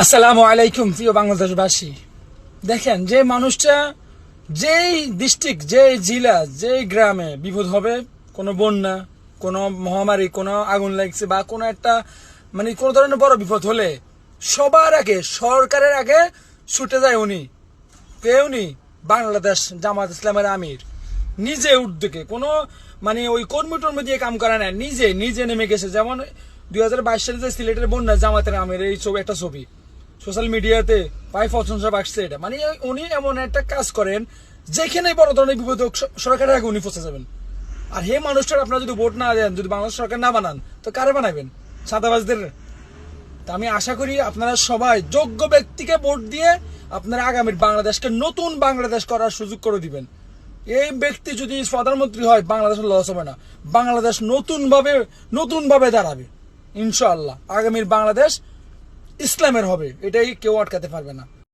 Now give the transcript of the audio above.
আসসালামু আলাইকুম প্রিয় বাংলাদেশবাসী। দেখেন, যে মানুষটা যেই ডিস্ট্রিক্ট, যেই জেলা, যেই গ্রামে বিপদ হবে, কোনো বন্যা, কোনো মহামারী, কোনো আগুন লাগছে বা কোনো একটা কোনো ধরনের বড় বিপদ হলে সবার আগে, সরকারের আগে ছুটে যায় উনি। উনি বাংলাদেশ জামাত ইসলামের আমির। নিজে উদ্যোগে কোনো ওই কর্মী টর্মী দিয়ে কাম করে না, নিজে নিজে নেমে গেছে। যেমন 2022 সালে যে সিলেটের বন্যা, জামাতের আমির এই ছবি, একটা ছবি সোশ্যাল মিডিয়াতে প্রায় প্রশংসা পাচ্ছে। এটা উনি এমন একটা কাজ করেন যেখানে বড় ধরনের বিপদ হোক, সরকারের আগে উনি ফসে যাবেন। আর হে মানুষটার আপনারা যদি ভোট না দেন, যদি বাংলাদেশ সরকার না বানান, তো কারে বানাবেন? সাদাবাজদের। তা আমি আশা করি আপনারা সবাই যোগ্য ব্যক্তিকে ভোট দিয়ে আপনারা আগামীর বাংলাদেশকে নতুন বাংলাদেশ করার সুযোগ করে দিবেন। এই ব্যক্তি যদি প্রধানমন্ত্রী হয়, বাংলাদেশের লস হবে না, বাংলাদেশ নতুন ভাবে দাঁড়াবে ইনশাআল্লাহ। আগামীর বাংলাদেশ ইসলামের হবে, এটাই কেউ আটকাতে পারবে না।